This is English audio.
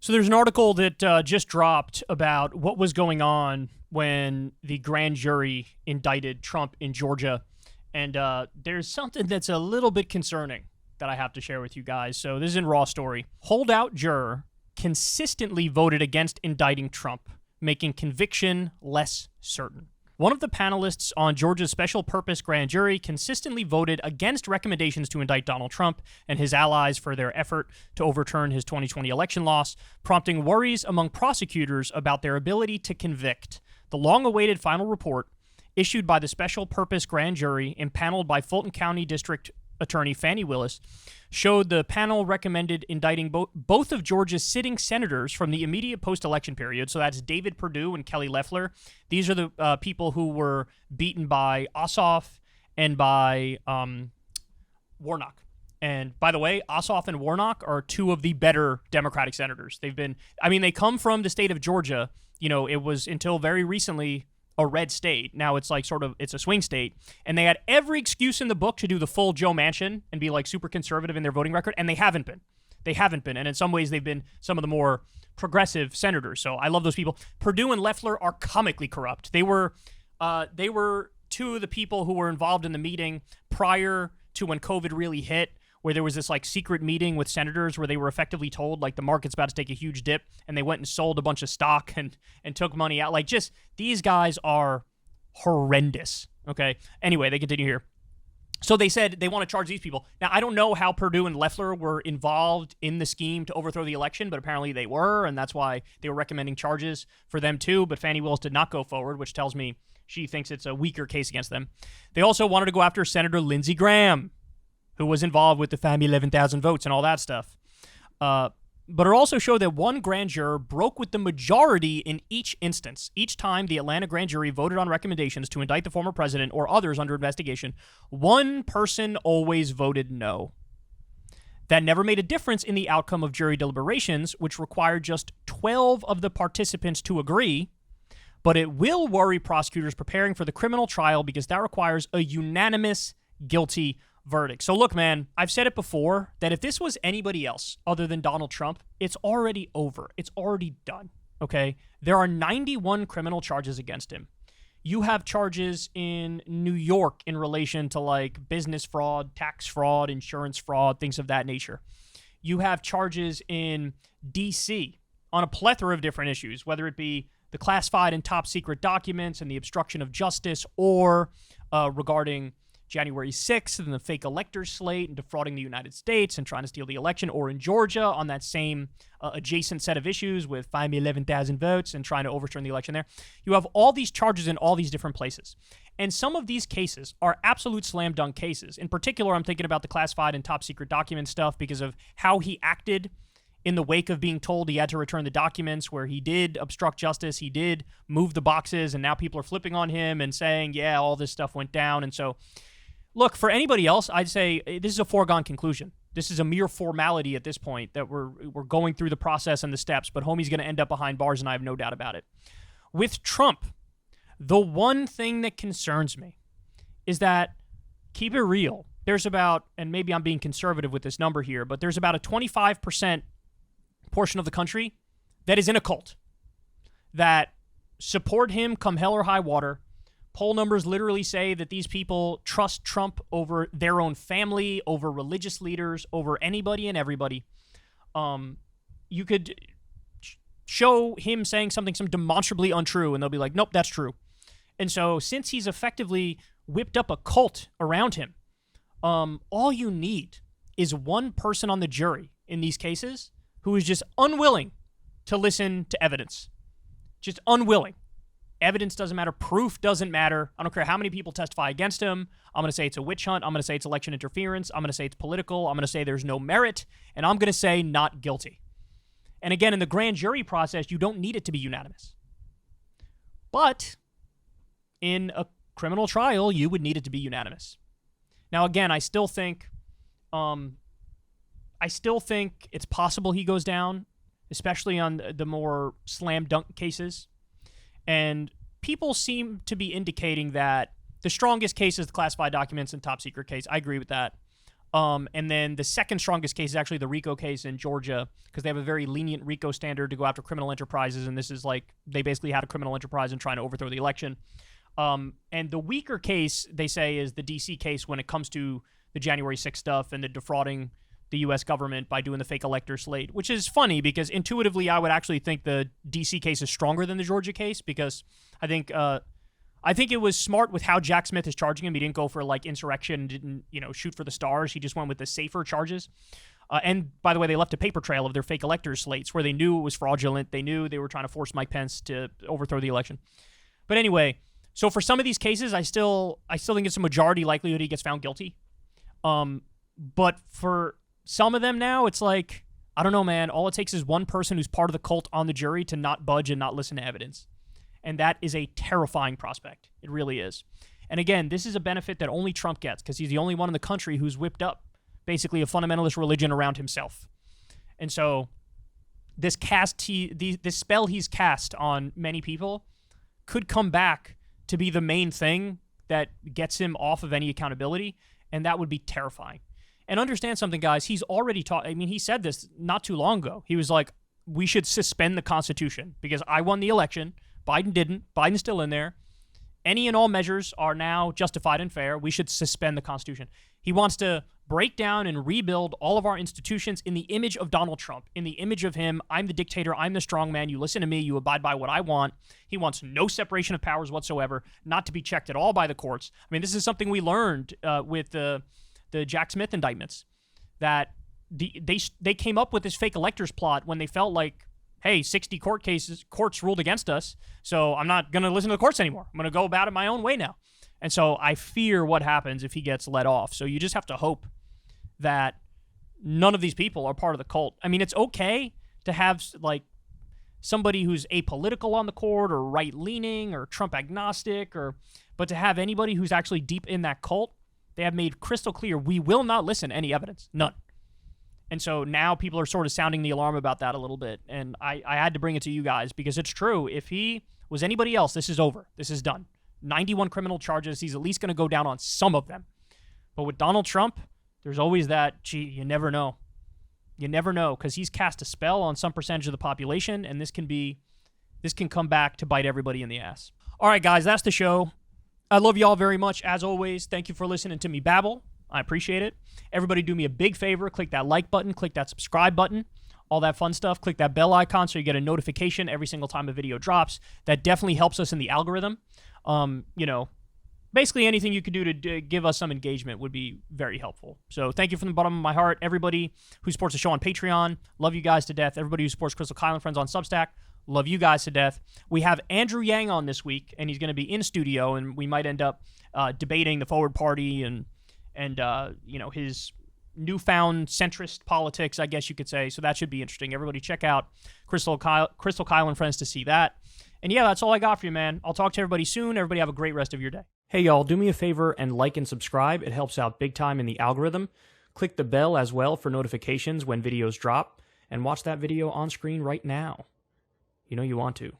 So there's an article that just dropped about what was going on when the grand jury indicted Trump in Georgia. And there's something that's a little bit concerning that I have to share with you guys. So this is in Raw Story. Holdout juror consistently voted against indicting Trump, making conviction less certain. One of the panelists on Georgia's special purpose grand jury consistently voted against recommendations to indict Donald Trump and his allies for their effort to overturn his 2020 election loss, prompting worries among prosecutors about their ability to convict. The long-awaited final report, issued by the special purpose grand jury impaneled by Fulton County District Attorney Fani Willis, showed the panel recommended indicting both of Georgia's sitting senators from the immediate post-election period. So that's David Perdue and Kelly Loeffler. These are the people who were beaten by Ossoff and by Warnock. And by the way, Ossoff and Warnock are two of the better Democratic senators. They come from the state of Georgia. You know, it was until very recently a red state. Now it's like it's a swing state. And they had every excuse in the book to do the full Joe Manchin and be like super conservative in their voting record. And they haven't been. And in some ways, they've been some of the more progressive senators. So I love those people. Perdue and Loeffler are comically corrupt. They were two of the people who were involved in the meeting prior to when COVID really hit, where there was this like secret meeting with senators where they were effectively told like the market's about to take a huge dip, and they went and sold a bunch of stock and took money out. Like, just, these guys are horrendous. Okay. Anyway, they continue here. So they said they want to charge these people. Now, I don't know how Perdue and Loeffler were involved in the scheme to overthrow the election, but apparently they were, and that's why they were recommending charges for them too. But Fani Willis did not go forward, which tells me she thinks it's a weaker case against them. They also wanted to go after Senator Lindsey Graham, who was involved with the family 11,000 votes and all that stuff. But it also showed that one grand juror broke with the majority in each instance. Each time the Atlanta grand jury voted on recommendations to indict the former president or others under investigation, one person always voted no. That never made a difference in the outcome of jury deliberations, which required just 12 of the participants to agree, but it will worry prosecutors preparing for the criminal trial because that requires a unanimous guilty verdict. So look, man, I've said it before that if this was anybody else other than Donald Trump, it's already over. It's already done, okay? There are 91 criminal charges against him. You have charges in New York in relation to like business fraud, tax fraud, insurance fraud, things of that nature. You have charges in D.C. on a plethora of different issues, whether it be the classified and top secret documents and the obstruction of justice, or regarding January 6th and the fake electors slate and defrauding the United States and trying to steal the election, or in Georgia on that same adjacent set of issues with 11,000 votes and trying to overturn the election there. You have all these charges in all these different places. And some of these cases are absolute slam dunk cases. In particular, I'm thinking about the classified and top secret document stuff because of how he acted in the wake of being told he had to return the documents, where he did obstruct justice, he did move the boxes, and now people are flipping on him and saying, yeah, all this stuff went down. And so, look, for anybody else, I'd say this is a foregone conclusion. This is a mere formality at this point that we're going through the process and the steps, but homie's going to end up behind bars, and I have no doubt about it. With Trump, the one thing that concerns me is that, keep it real, there's about, and maybe I'm being conservative with this number here, but there's about a 25% portion of the country that is in a cult, that support him come hell or high water. Poll numbers literally say that these people trust Trump over their own family, over religious leaders, over anybody and everybody. You could show him saying some demonstrably untrue, and they'll be like, nope, that's true. And so since he's effectively whipped up a cult around him, all you need is one person on the jury in these cases who is just unwilling to listen to evidence. Just unwilling. Evidence doesn't matter. Proof doesn't matter. I don't care how many people testify against him. I'm going to say it's a witch hunt. I'm going to say it's election interference. I'm going to say it's political. I'm going to say there's no merit. And I'm going to say not guilty. And again, in the grand jury process, you don't need it to be unanimous. But in a criminal trial, you would need it to be unanimous. Now, again, I still think it's possible he goes down, especially on the more slam dunk cases. And people seem to be indicating that the strongest case is the classified documents and top secret case. I agree with that. And then the second strongest case is actually the RICO case in Georgia, because they have a very lenient RICO standard to go after criminal enterprises, and this is like they basically had a criminal enterprise and trying to overthrow the election. And the weaker case, they say, is the D.C. case when it comes to the January 6th stuff and the defrauding the U.S. government by doing the fake elector slate, which is funny because intuitively I would actually think the D.C. case is stronger than the Georgia case, because I think it was smart with how Jack Smith is charging him. He didn't go for like insurrection, didn't shoot for the stars. He just went with the safer charges. And by the way, they left a paper trail of their fake elector slates where they knew it was fraudulent. They knew they were trying to force Mike Pence to overthrow the election. But anyway, so for some of these cases, I still think it's a majority likelihood he gets found guilty. But for some of them now, it's like, I don't know, man. All it takes is one person who's part of the cult on the jury to not budge and not listen to evidence. And that is a terrifying prospect. It really is. And again, this is a benefit that only Trump gets because he's the only one in the country who's whipped up basically a fundamentalist religion around himself. And so this spell he's cast on many people could come back to be the main thing that gets him off of any accountability, and that would be terrifying. And understand something, guys. He's already he said this not too long ago. He was like, we should suspend the Constitution because I won the election. Biden didn't. Biden's still in there. Any and all measures are now justified and fair. We should suspend the Constitution. He wants to break down and rebuild all of our institutions in the image of Donald Trump, in the image of him. I'm the dictator. I'm the strong man. You listen to me. You abide by what I want. He wants no separation of powers whatsoever, not to be checked at all by the courts. I mean, this is something we learned with the Jack Smith indictments, that they came up with this fake electors plot when they felt like, hey, 60 courts ruled against us, so I'm not going to listen to the courts anymore. I'm going to go about it my own way now. And so I fear what happens if he gets let off. So you just have to hope that none of these people are part of the cult. I mean, it's okay to have like somebody who's apolitical on the court or right-leaning or Trump agnostic, but to have anybody who's actually deep in that cult, they have made crystal clear, we will not listen to any evidence. None. And so now people are sort of sounding the alarm about that a little bit. And I had to bring it to you guys because it's true. If he was anybody else, this is over. This is done. 91 criminal charges. He's at least going to go down on some of them. But with Donald Trump, there's always that, you never know. You never know, because he's cast a spell on some percentage of the population, and this can come back to bite everybody in the ass. All right, guys, that's the show. I love y'all very much. As always, thank you for listening to me babble. I appreciate it. Everybody do me a big favor. Click that like button. Click that subscribe button. All that fun stuff. Click that bell icon so you get a notification every single time a video drops. That definitely helps us in the algorithm. Basically anything you could do to give us some engagement would be very helpful. So thank you from the bottom of my heart. Everybody who supports the show on Patreon, love you guys to death. Everybody who supports Crystal Kyle and Friends on Substack, love you guys to death. We have Andrew Yang on this week, and he's going to be in studio, and we might end up debating the Forward Party and his newfound centrist politics, I guess you could say. So that should be interesting. Everybody check out Crystal Kyle and Friends to see that. And yeah, that's all I got for you, man. I'll talk to everybody soon. Everybody have a great rest of your day. Hey, y'all, do me a favor and like and subscribe. It helps out big time in the algorithm. Click the bell as well for notifications when videos drop. And watch that video on screen right now. You know you want to.